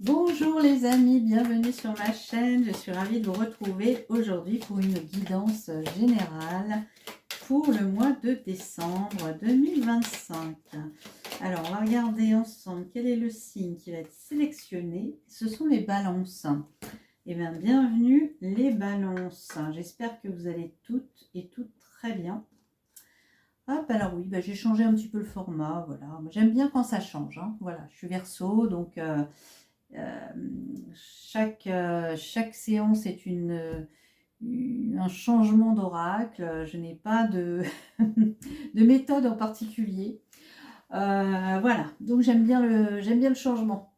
Bonjour les amis, bienvenue sur ma chaîne. Je suis ravie de vous retrouver aujourd'hui pour une guidance générale pour le mois de décembre 2025. Alors, on va regarder ensemble quel est le signe qui va être sélectionné. Ce sont les balances. Eh bien, bienvenue les balances. J'espère que vous allez toutes et toutes très bien. Hop, alors oui, j'ai changé un petit peu le format. Voilà, j'aime bien quand ça change. Hein. Voilà, je suis Verseau, donc chaque séance est un changement d'oracle. Je n'ai pas de, de méthode en particulier. Voilà, donc j'aime bien le changement.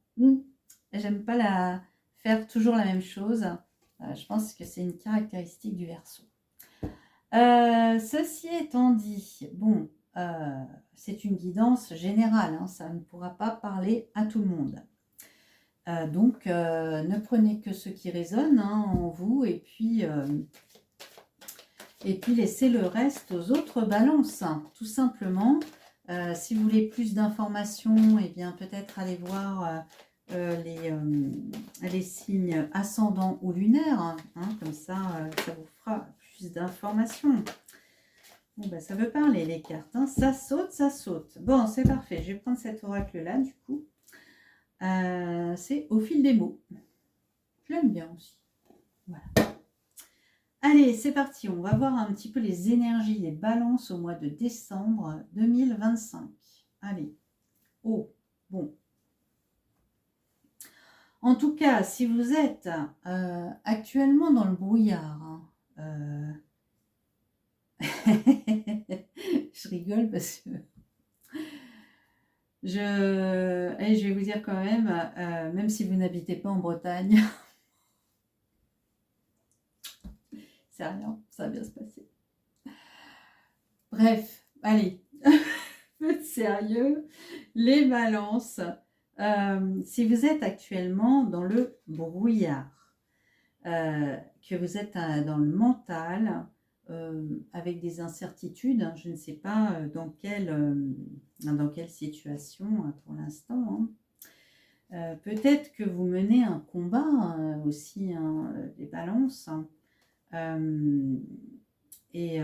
J'aime pas faire toujours la même chose. Je pense que c'est une caractéristique du Verseau. Ceci étant dit, bon, c'est une guidance générale, hein, ça ne pourra pas parler à tout le monde. Donc, ne prenez que ce qui résonne en vous et puis laissez le reste aux autres balances, tout simplement. Si vous voulez plus d'informations, eh bien peut-être aller voir les signes ascendants ou lunaires, comme ça, ça vous fera plus d'informations. Bon, ça veut parler les cartes, ça saute, ça saute. Bon, c'est parfait, je vais prendre cet oracle-là du coup. C'est au fil des mots. Je l'aime bien aussi. Voilà. Allez, c'est parti. On va voir un petit peu les énergies des balances au mois de décembre 2025. Allez. Oh, bon. En tout cas, si vous êtes actuellement dans le brouillard, je rigole parce que je vais vous dire quand même si vous n'habitez pas en Bretagne, c'est rien, ça va bien se passer. Bref, allez, peu de sérieux, les balances. Si vous êtes actuellement dans le brouillard, que vous êtes dans le mental, avec des incertitudes, je ne sais pas dans quelle situation pour l'instant, peut-être que vous menez un combat aussi, des balances, et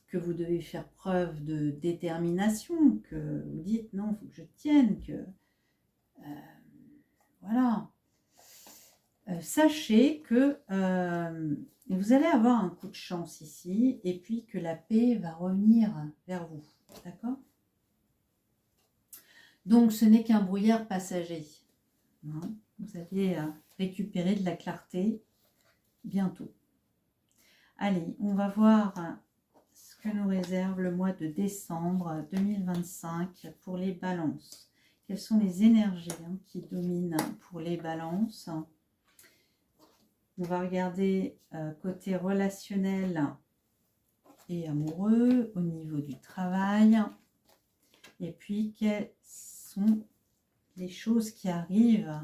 que vous devez faire preuve de détermination, que vous dites non, il faut que je tienne, que voilà. Sachez que vous allez avoir un coup de chance ici, et puis que la paix va revenir vers vous, d'accord? Donc ce n'est qu'un brouillard passager. Vous allez récupérer de la clarté bientôt. Allez, on va voir ce que nous réserve le mois de décembre 2025 pour les balances. Quelles sont les énergies qui dominent pour les balances? On va regarder côté relationnel et amoureux, au niveau du travail. Et puis, quelles sont les choses qui arrivent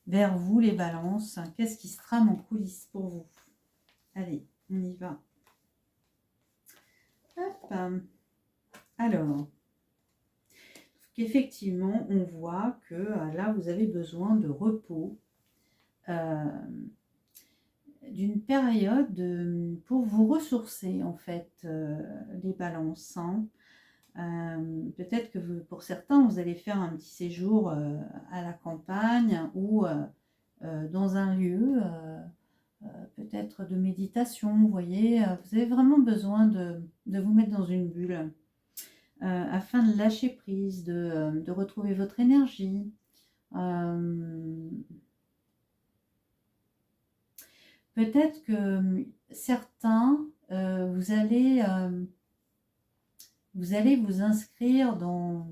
vers vous, les balances? Qu'est-ce qui se trame en coulisses pour vous? Allez, on y va. Hop. Alors, effectivement, on voit que là, vous avez besoin de repos, d'une période pour vous ressourcer, en fait, les balances. Peut-être que pour certains, vous allez faire un petit séjour à la campagne ou dans un lieu, peut-être de méditation. Vous voyez, vous avez vraiment besoin de vous mettre dans une bulle. Afin de lâcher prise, de retrouver votre énergie. Peut-être que certains, vous allez vous inscrire dans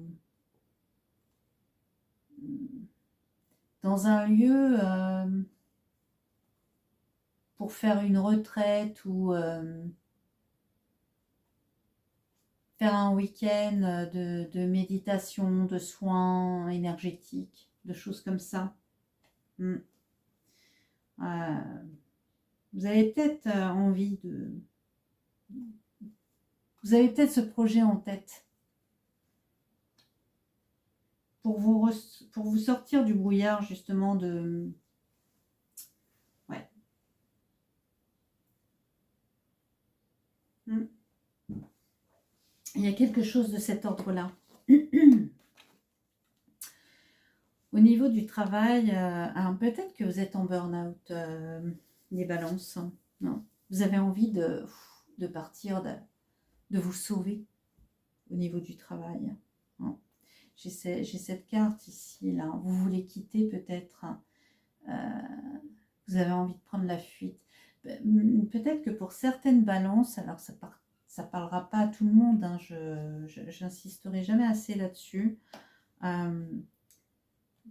un lieu pour faire une retraite ou faire un week-end de méditation, de soins énergétiques, de choses comme ça. Vous avez peut-être envie de... Vous avez peut-être ce projet en tête. pour vous sortir du brouillard, justement, de... Ouais. Il y a quelque chose de cet ordre-là. Au niveau du travail, peut-être que vous êtes en burn-out, les balances. Non. Vous avez envie de partir, de vous sauver au niveau du travail. J'ai cette carte ici, là. Vous voulez quitter peut-être. Vous avez envie de prendre la fuite. Peut-être que pour certaines balances, alors ça parlera pas à tout le monde, hein, je n'insisterai jamais assez là-dessus.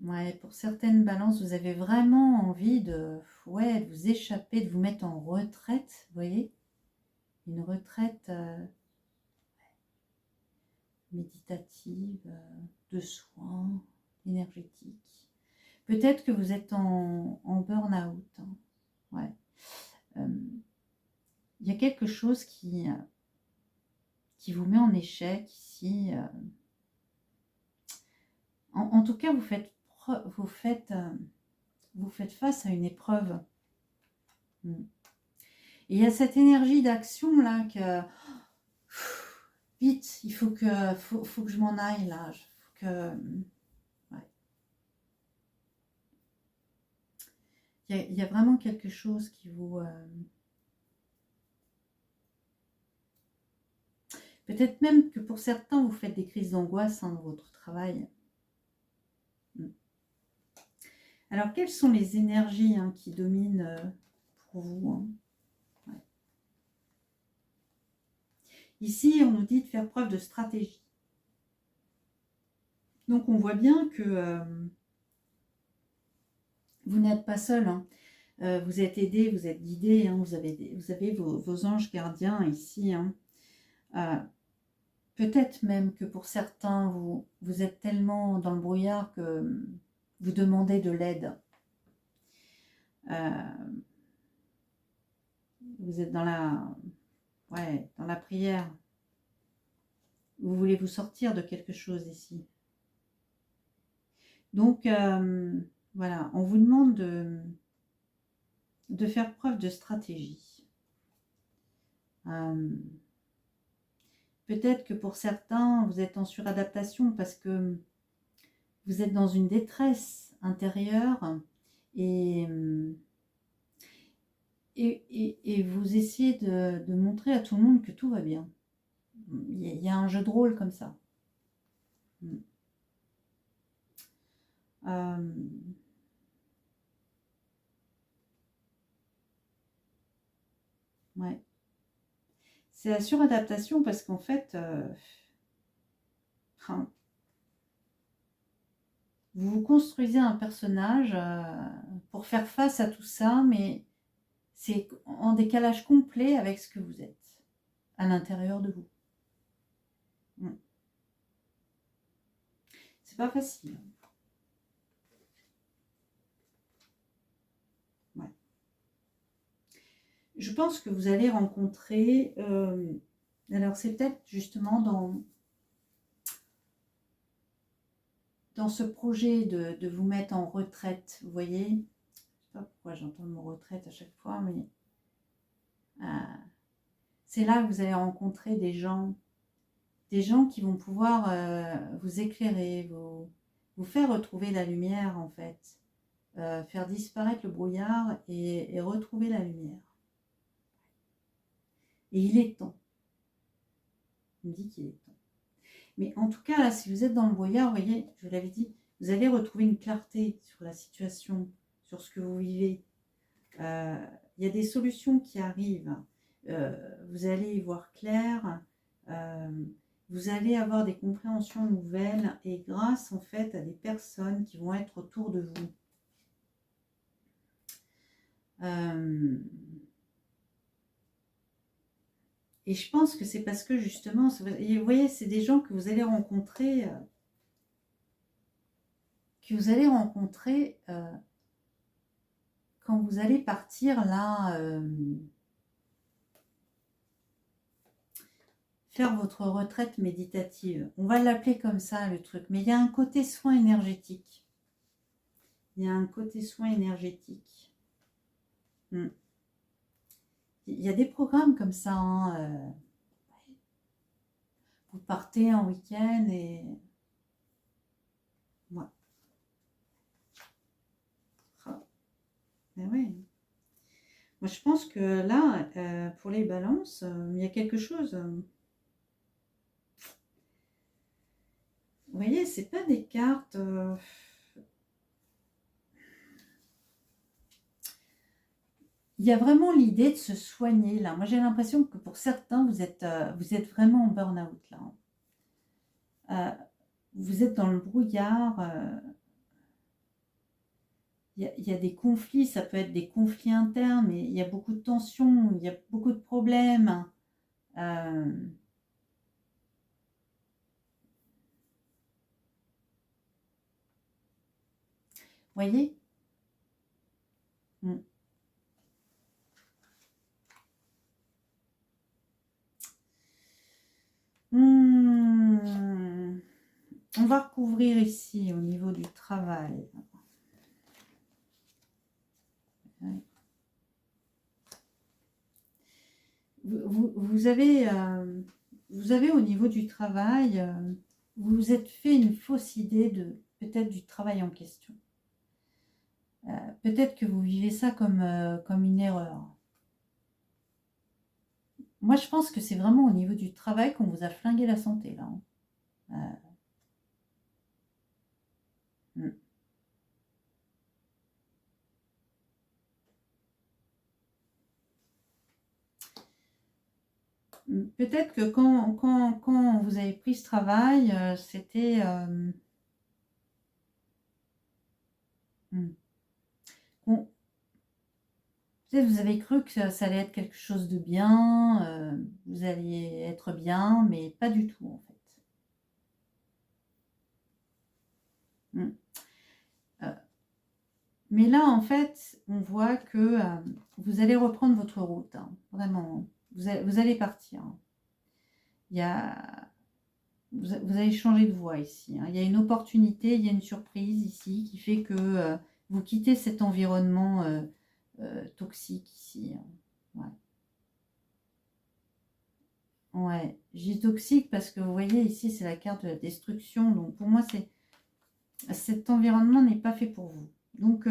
Ouais, pour certaines balances, vous avez vraiment envie de vous échapper, de vous mettre en retraite, vous voyez, une retraite méditative, de soins, énergétique. Peut-être que vous êtes en burn-out. Hein. Ouais. Il y a quelque chose qui vous met en échec ici. En tout cas, vous faites face à une épreuve. Et il y a cette énergie d'action là que vite, il faut que je m'en aille là. Ouais. Il y a vraiment quelque chose qui vous... Peut-être même que pour certains, vous faites des crises d'angoisse dans votre travail. Alors, quelles sont les énergies qui dominent pour vous Ouais. Ici, on nous dit de faire preuve de stratégie. Donc, on voit bien que vous n'êtes pas seul. Vous êtes aidé, vous êtes guidé. Vous avez vos anges gardiens ici. Peut-être même que pour certains, vous êtes tellement dans le brouillard que vous demandez de l'aide. Vous êtes dans la prière. Vous voulez vous sortir de quelque chose ici. Donc, voilà, on vous demande de faire preuve de stratégie. Peut-être que pour certains, vous êtes en suradaptation parce que vous êtes dans une détresse intérieure et vous essayez de montrer à tout le monde que tout va bien. Il y a un jeu de rôle comme ça. Ouais. C'est la suradaptation parce qu'en fait, vous construisez un personnage pour faire face à tout ça, mais c'est en décalage complet avec ce que vous êtes à l'intérieur de vous. C'est pas facile. Ouais. Je pense que vous allez rencontrer... alors c'est peut-être justement dans ce projet de vous mettre en retraite, vous voyez, je ne sais pas pourquoi j'entends le mot retraite à chaque fois, mais c'est là que vous allez rencontrer des gens qui vont pouvoir vous éclairer, vous faire retrouver la lumière en fait, faire disparaître le brouillard et retrouver la lumière. Et il est temps. Il me dit qu'il est temps. Mais en tout cas, là, si vous êtes dans le brouillard, vous voyez, je vous l'avais dit, vous allez retrouver une clarté sur la situation, sur ce que vous vivez. Il y a des solutions qui arrivent. Vous allez y voir clair. Vous allez avoir des compréhensions nouvelles et grâce en fait à des personnes qui vont être autour de vous. Et je pense que c'est parce que justement, vous voyez, c'est des gens que vous allez rencontrer, quand vous allez partir là, faire votre retraite méditative. On va l'appeler comme ça, le truc. Mais il y a un côté soin énergétique. Il y a un côté soin énergétique. Il y a des programmes comme ça. Hein, vous partez en week-end et... Ouais. Ah. Mais oui. Moi, je pense que là, pour les balances, il y a quelque chose. Vous voyez, c'est pas des cartes. Il y a vraiment l'idée de se soigner là. Moi, j'ai l'impression que pour certains, vous êtes vraiment en burn-out là. Vous êtes dans le brouillard. Il y a des conflits, ça peut être des conflits internes, mais il y a beaucoup de tensions, il y a beaucoup de problèmes. Vous voyez? Mm. On va recouvrir ici au niveau du travail. Ouais. Vous avez au niveau du travail, vous vous êtes fait une fausse idée de peut-être du travail en question. Peut-être que vous vivez ça comme une erreur. Moi, je pense que c'est vraiment au niveau du travail qu'on vous a flingué la santé, là. Mm. Peut-être que quand vous avez pris ce travail, c'était... peut-être vous avez cru que ça allait être quelque chose de bien, vous alliez être bien, mais pas du tout, en fait. Mais là, en fait, on voit que vous allez reprendre votre route, hein, vraiment. Vous allez partir. Il y a, vous allez changer de voie ici. Hein. Il y a une opportunité, il y a une surprise ici qui fait que vous quittez cet environnement toxique ici. Hein. Ouais. Ouais, j'ai toxique parce que vous voyez ici, c'est la carte de la destruction. Donc pour moi, cet environnement n'est pas fait pour vous. Donc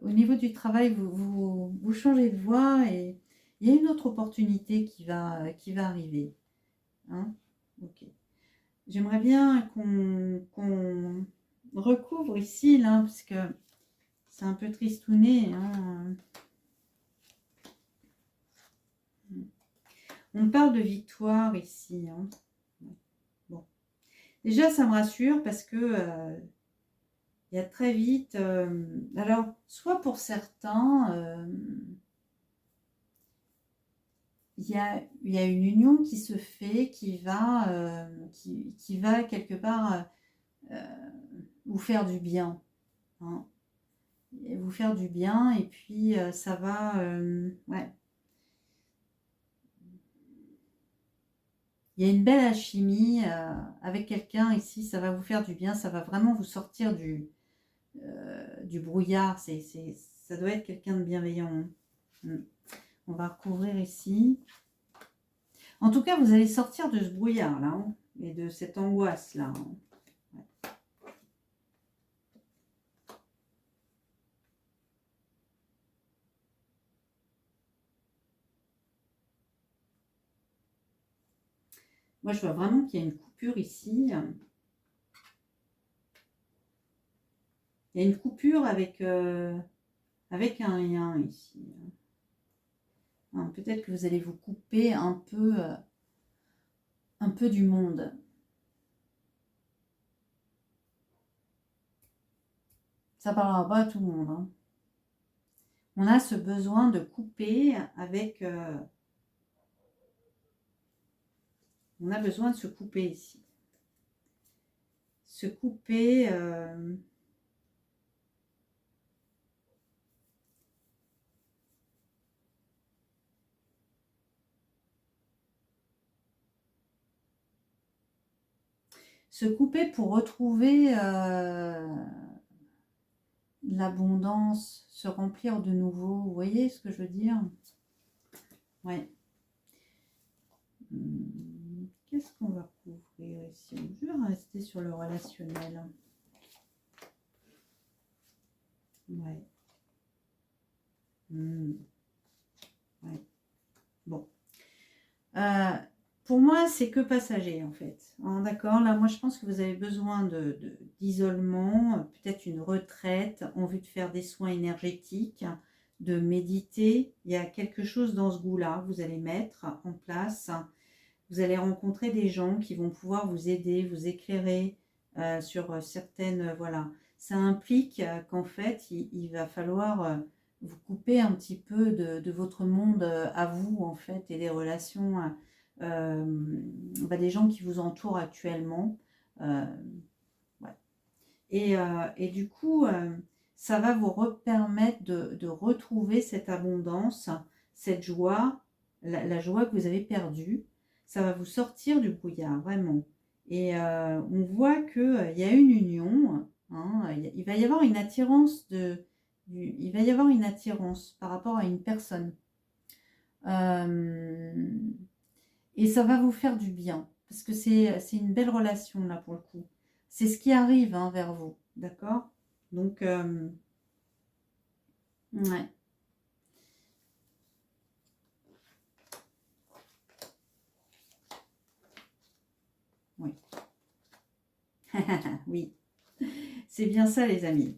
au niveau du travail, vous changez de voie et il y a une autre opportunité qui va arriver. Hein. Ok. J'aimerais bien qu'on recouvre ici, là, parce que c'est un peu tristouné. Hein. On parle de victoire ici. Hein. Bon. Déjà, ça me rassure parce que il y a très vite... alors, soit pour certains... il y a une union qui se fait, qui va quelque part vous faire du bien. Hein. Et vous faire du bien, et puis ça va... ouais. Il y a une belle alchimie avec quelqu'un ici, ça va vous faire du bien, ça va vraiment vous sortir du brouillard. Ça doit être quelqu'un de bienveillant. Hein. On va recouvrir ici. En tout cas, vous allez sortir de ce brouillard-là, hein, et de cette angoisse-là. Hein. Ouais. Moi, je vois vraiment qu'il y a une coupure ici. Il y a une coupure avec un lien ici. Hein, peut-être que vous allez vous couper un peu du monde. Ça ne parlera pas à tout le monde. Hein. On a ce besoin de couper avec... on a besoin de se couper ici. Se couper... Se couper pour retrouver l'abondance, se remplir de nouveau. Vous voyez ce que je veux dire? Ouais. Qu'est-ce qu'on va couvrir ici? Je vais rester sur le relationnel. Ouais. Ouais. Bon. Pour moi, c'est que passager, en fait. Hein, d'accord? Là, moi, je pense que vous avez besoin d'isolement, peut-être une retraite, envie de faire des soins énergétiques, de méditer. Il y a quelque chose dans ce goût-là, vous allez mettre en place. Vous allez rencontrer des gens qui vont pouvoir vous aider, vous éclairer sur certaines... voilà. Ça implique qu'en fait, il va falloir vous couper un petit peu de votre monde à vous, en fait, et des relations, des gens qui vous entourent actuellement. Ouais. Et du coup, ça va vous permettre de retrouver cette abondance, cette joie, la joie que vous avez perdue. Ça va vous sortir du brouillard, vraiment. Et on voit qu'il y a une union, hein, il va y avoir une attirance il va y avoir une attirance par rapport à une personne. Et ça va vous faire du bien, parce que c'est une belle relation, là, pour le coup. C'est ce qui arrive hein, vers vous, d'accord? Donc, ouais. Oui. Oui, c'est bien ça, les amis.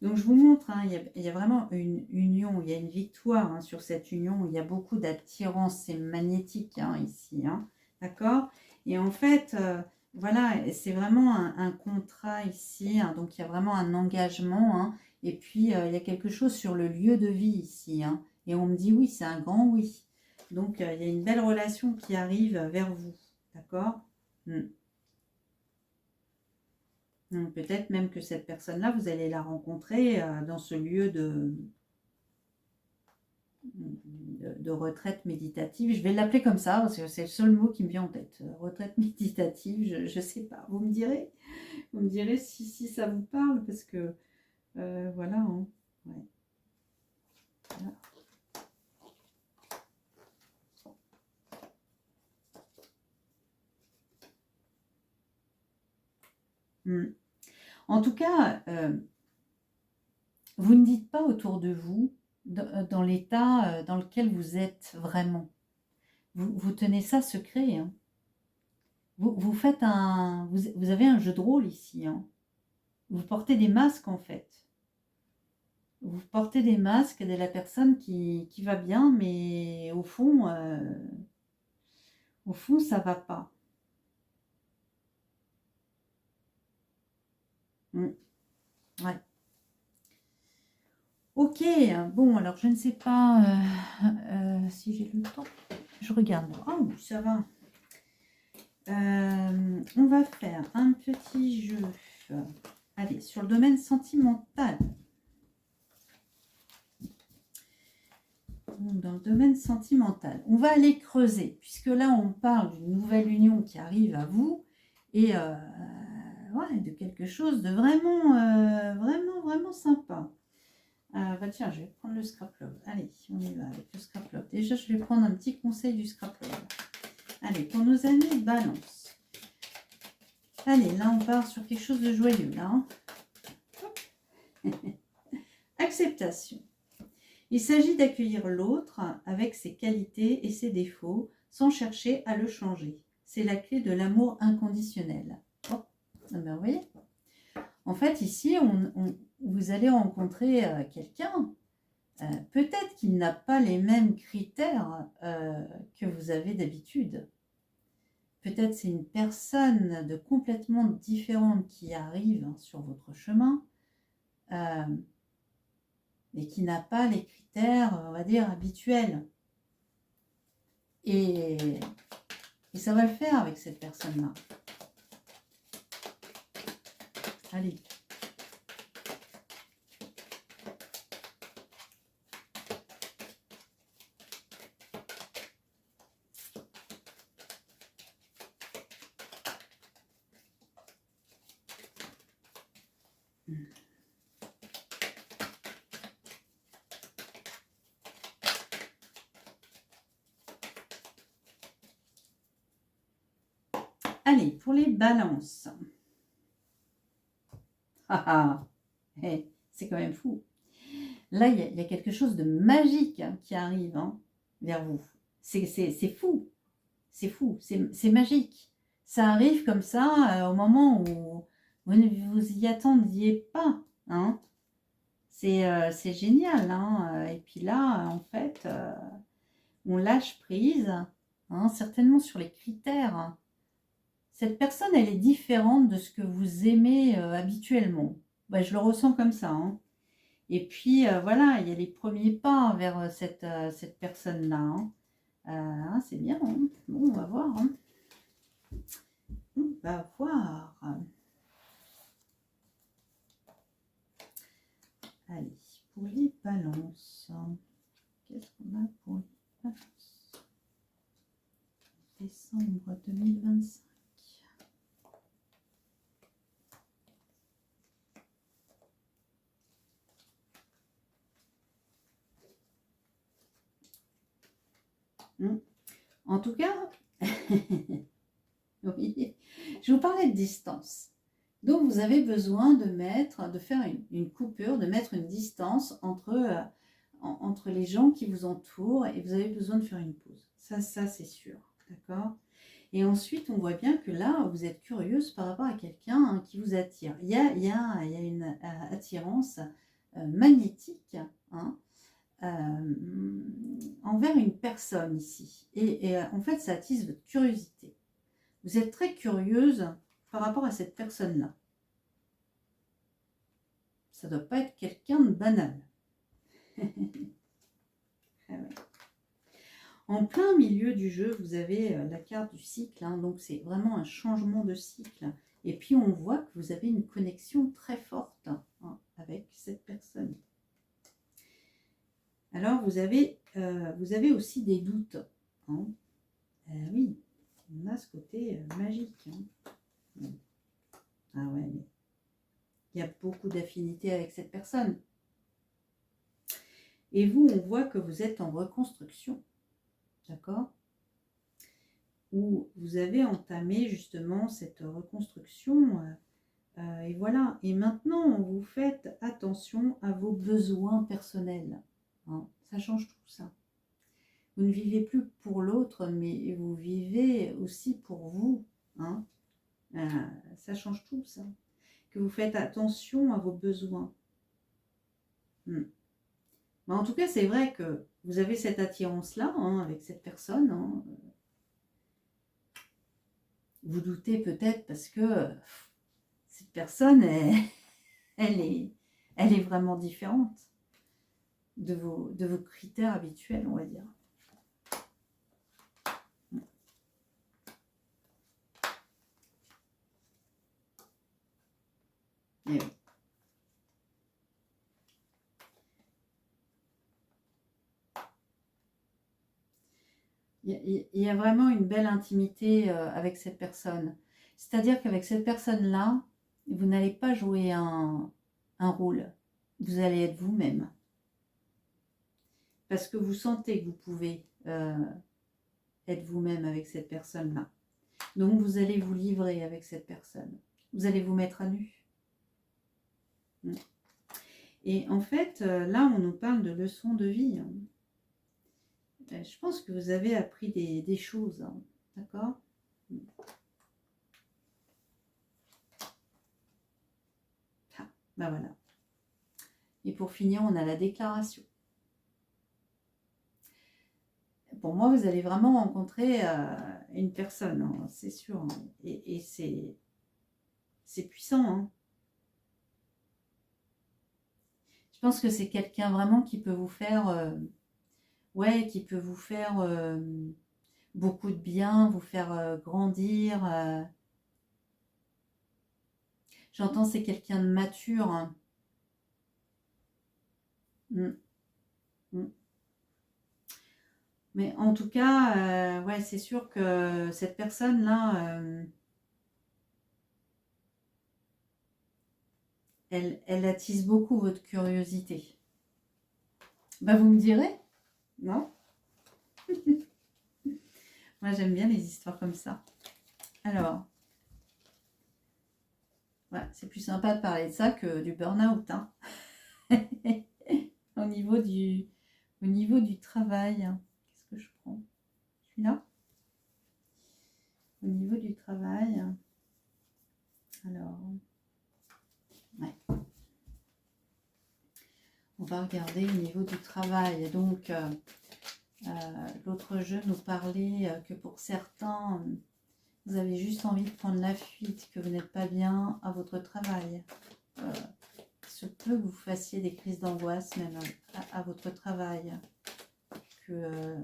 Donc, je vous montre, hein, il y a vraiment une union, il y a une victoire hein, sur cette union. Il y a beaucoup d'attirance, c'est magnétique hein, ici, hein, d'accord? Et en fait, voilà, c'est vraiment un contrat ici. Hein, donc, il y a vraiment un engagement. Hein, et puis, il y a quelque chose sur le lieu de vie ici. Hein, et on me dit oui, c'est un grand oui. Donc, il y a une belle relation qui arrive vers vous, d'accord? Peut-être même que cette personne-là, vous allez la rencontrer dans ce lieu de retraite méditative. Je vais l'appeler comme ça, parce que c'est le seul mot qui me vient en tête. Retraite méditative, je ne sais pas. Vous me direz si ça vous parle, parce que voilà. Hein. Ouais. Voilà. En tout cas, vous ne dites pas autour de vous, dans l'état dans lequel vous êtes vraiment. Vous tenez ça secret. Hein. Vous faites vous avez un jeu de rôle ici. Hein. Vous portez des masques en fait. Vous portez des masques de la personne qui va bien, mais au fond, ça va pas. Ouais. Ok, bon, alors je ne sais pas si j'ai le temps. Je regarde. Oh, ça va. On va faire un petit jeu. Allez, sur le domaine sentimental. Dans le domaine sentimental, on va aller creuser, puisque là, on parle d'une nouvelle union qui arrive à vous et ouais, de quelque chose de vraiment sympa. Tiens, je vais prendre le scraplobe. Allez, on y va avec le scraplobe. Déjà, je vais prendre un petit conseil du scraplobe. Allez, pour nos amis Balance. Allez, là, on part sur quelque chose de joyeux, là. Hein. Acceptation. Il s'agit d'accueillir l'autre avec ses qualités et ses défauts sans chercher à le changer. C'est la clé de l'amour inconditionnel. Oh, ben vous voyez. En fait, ici, vous allez rencontrer quelqu'un. Peut-être qu'il n'a pas les mêmes critères que vous avez d'habitude. Peut-être c'est une personne de complètement différente qui arrive sur votre chemin. Et qui n'a pas les critères, on va dire, habituels. Et ça va le faire avec cette personne-là. Allez. Allez, pour les balances. Ah ah, hey, c'est quand même fou. Là, il y a quelque chose de magique qui arrive vers vous. C'est fou. C'est fou, c'est magique. Ça arrive comme ça au moment où vous ne vous y attendiez pas. Hein. C'est génial. Hein. Et puis là, en fait, on lâche prise, certainement sur les critères. Cette personne, elle est différente de ce que vous aimez habituellement. Ben, je le ressens comme ça. Hein. Et puis, voilà, il y a les premiers pas vers cette personne-là. Hein. C'est bien. Hein. Bon, on va voir. Hein. On va voir. Allez, pour les balances. Qu'est-ce qu'on a pour les balances? Décembre 2025. En tout cas, oui, je vous parlais de distance. Donc, vous avez besoin de faire une coupure, de mettre une distance entre les gens qui vous entourent et vous avez besoin de faire une pause. Ça c'est sûr. D'accord? Et ensuite, on voit bien que là, vous êtes curieuse par rapport à quelqu'un qui vous attire. Il y a une attirance magnétique envers une personne ici. Et en fait, ça attise votre curiosité. Vous êtes très curieuse par rapport à cette personne-là. Ça ne doit pas être quelqu'un de banal. En plein milieu du jeu, vous avez la carte du cycle. Donc, c'est vraiment un changement de cycle. Et puis, on voit que vous avez une connexion très forte avec cette personne. Alors, vous avez aussi des doutes. Oui, on a ce côté magique. Ah ouais, mais il y a beaucoup d'affinités avec cette personne. Et vous, on voit que vous êtes en reconstruction. D'accord? Où vous avez entamé justement cette reconstruction. Et voilà. Et maintenant, vous faites attention à vos besoins personnels. Ça change tout ça. Vous ne vivez plus pour l'autre, mais vous vivez aussi pour vous. Ça change tout ça. Que vous faites attention à vos besoins. Mais en tout cas, c'est vrai que vous avez cette attirance-là avec cette personne. Vous doutez peut-être parce que cette personne, elle est vraiment différente de vos critères habituels, on va dire. Et oui. Il y a vraiment une belle intimité avec cette personne. C'est-à-dire qu'avec cette personne-là, vous n'allez pas jouer un rôle. Vous allez être vous-même. Parce que vous sentez que vous pouvez être vous-même avec cette personne-là. Donc, vous allez vous livrer avec cette personne. Vous allez vous mettre à nu. Et en fait, là, on nous parle de leçons de vie. Je pense que vous avez appris des choses. D'accord ? Ben voilà. Et pour finir, on a la déclaration. Pour moi, vous allez vraiment rencontrer une personne, c'est sûr. Et c'est puissant. Je pense que c'est quelqu'un vraiment qui peut vous faire... qui peut vous faire beaucoup de bien, vous faire grandir. J'entends c'est quelqu'un de mature. Mais en tout cas, c'est sûr que cette personne-là, elle attise beaucoup votre curiosité. Bah, vous me direz, non? Moi, j'aime bien les histoires comme ça. Alors, ouais, c'est plus sympa de parler de ça que du burn-out, hein. Au niveau du travail. Qu'est-ce que je prends? Celui-là? Au niveau du travail. Alors, ouais. On va regarder au niveau du travail. Donc, l'autre jeu nous parlait que pour certains, vous avez juste envie de prendre la fuite, que vous n'êtes pas bien à votre travail. Il se peut que vous fassiez des crises d'angoisse même à votre travail. Que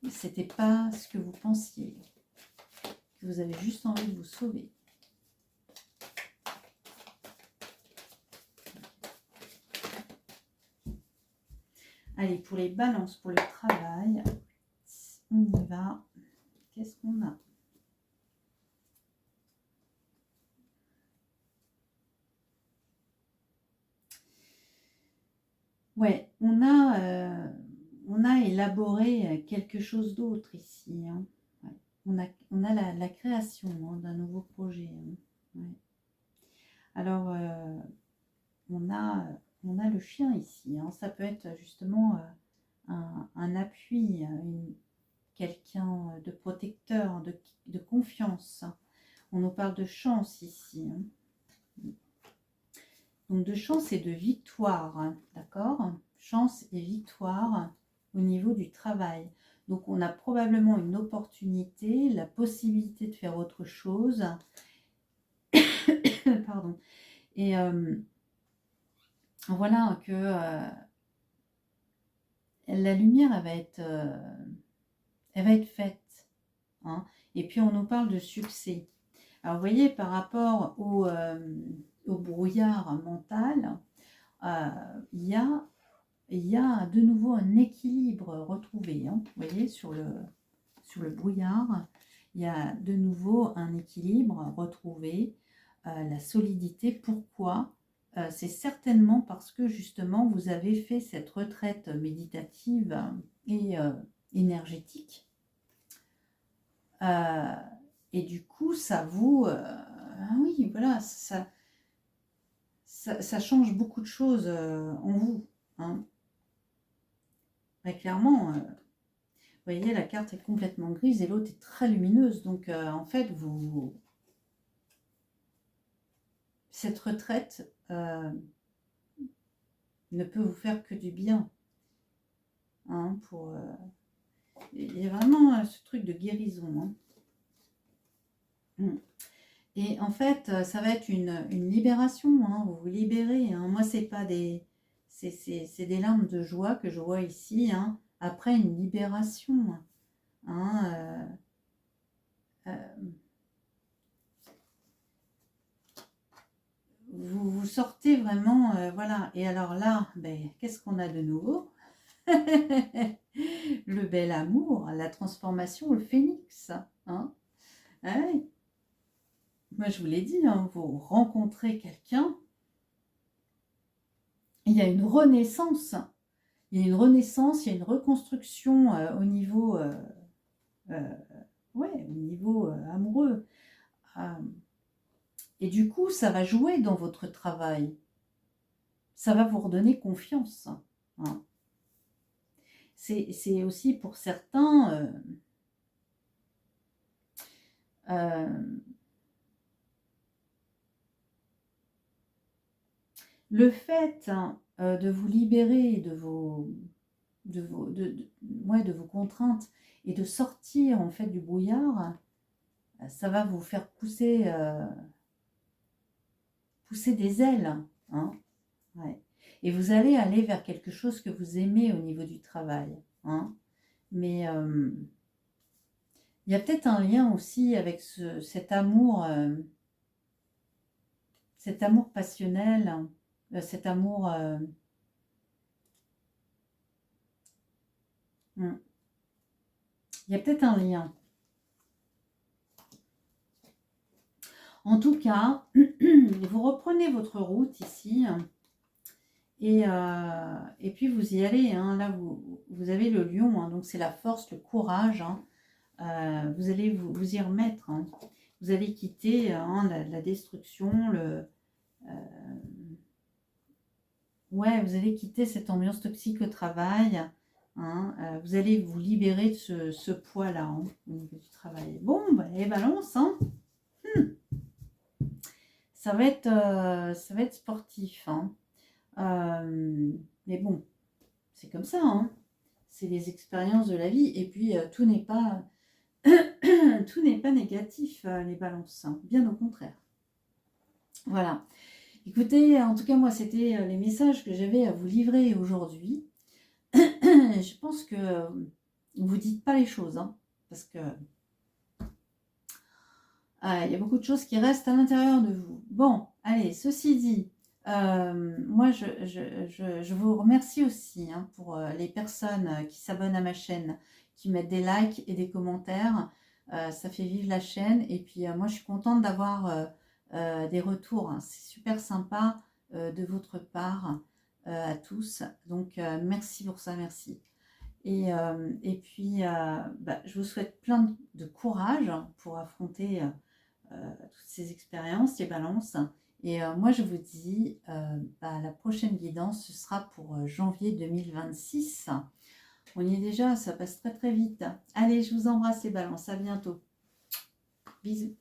c'était pas ce que vous pensiez. Que vous avez juste envie de vous sauver. Allez, pour les balances, pour le travail, on y va. Qu'est-ce qu'on a? Ouais, on a élaboré quelque chose d'autre ici. Hein. Ouais. On a la création d'un nouveau projet. Hein. Ouais. Alors, on a le chien ici. Hein. Ça peut être justement un appui, quelqu'un de protecteur, de confiance. On nous parle de chance ici. Hein. Donc de chance et de victoire, hein, d'accord? Chance et victoire au niveau du travail. Donc on a probablement une opportunité, la possibilité de faire autre chose. Pardon. Et voilà que la lumière, elle va être faite. Hein. Et puis on nous parle de succès. Alors vous voyez, par rapport au brouillard mental, il y a de nouveau un équilibre retrouvé. Hein. Vous voyez, sur le brouillard, il y a de nouveau un équilibre retrouvé, la solidité. Pourquoi? C'est certainement parce que justement, vous avez fait cette retraite méditative et énergétique. Et du coup, ça vous... oui, voilà, ça change beaucoup de choses en vous. Hein. Ouais, clairement, vous voyez, la carte est complètement grise et l'autre est très lumineuse. Donc, en fait, cette retraite ne peut vous faire que du bien. Hein, il y a vraiment ce truc de guérison. Hein. Et en fait, ça va être une libération. Hein, vous vous libérez. Hein. Moi, c'est pas des... C'est des larmes de joie que je vois ici, hein, après une libération. Hein, vous sortez vraiment, voilà. Et alors là, ben, qu'est-ce qu'on a de nouveau? Le bel amour, la transformation, le phénix. Hein. Ouais. Moi, je vous l'ai dit, hein, vous rencontrez quelqu'un, il y a une renaissance. Il y a une renaissance, il y a une reconstruction au niveau, ouais, au niveau amoureux. Et du coup, ça va jouer dans votre travail. Ça va vous redonner confiance. Hein. C'est aussi pour certains le fait de vous libérer de vos contraintes et de sortir en fait du brouillard, ça va vous faire pousser des ailes. Hein. Ouais. Et vous allez aller vers quelque chose que vous aimez au niveau du travail. Hein. Mais il y a peut-être un lien aussi avec cet amour passionnel, cet amour... il y a peut-être un lien. En tout cas, vous reprenez votre route ici. Et puis vous y allez. Hein. Là, vous avez le lion. Hein, donc c'est la force, le courage. Hein. Vous allez vous y remettre. Hein. Vous allez quitter hein, la destruction, ouais, vous allez quitter cette ambiance toxique au travail. Hein, vous allez vous libérer de ce poids-là hein, au niveau du travail. Bon, bah, les balances, hein. Ça va être sportif. Hein. Mais bon, c'est comme ça. Hein. C'est les expériences de la vie. Et puis, tout n'est pas, tout n'est pas négatif, les balances. Hein. Bien au contraire. Voilà. Écoutez, en tout cas, moi, c'était les messages que j'avais à vous livrer aujourd'hui. Je pense que vous ne dites pas les choses, hein, parce que il y a beaucoup de choses qui restent à l'intérieur de vous. Bon, allez, ceci dit, moi, je vous remercie aussi hein, pour les personnes qui s'abonnent à ma chaîne, qui mettent des likes et des commentaires. Ça fait vivre la chaîne. Et puis, moi, je suis contente d'avoir des retours. Hein. C'est super sympa de votre part à tous. Donc, merci pour ça, merci. Et puis, bah, je vous souhaite plein de courage pour affronter toutes ces expériences, les balances. Et moi, je vous dis, bah, la prochaine guidance, ce sera pour janvier 2026. On y est déjà, ça passe très très vite. Allez, je vous embrasse les balances, à bientôt. Bisous.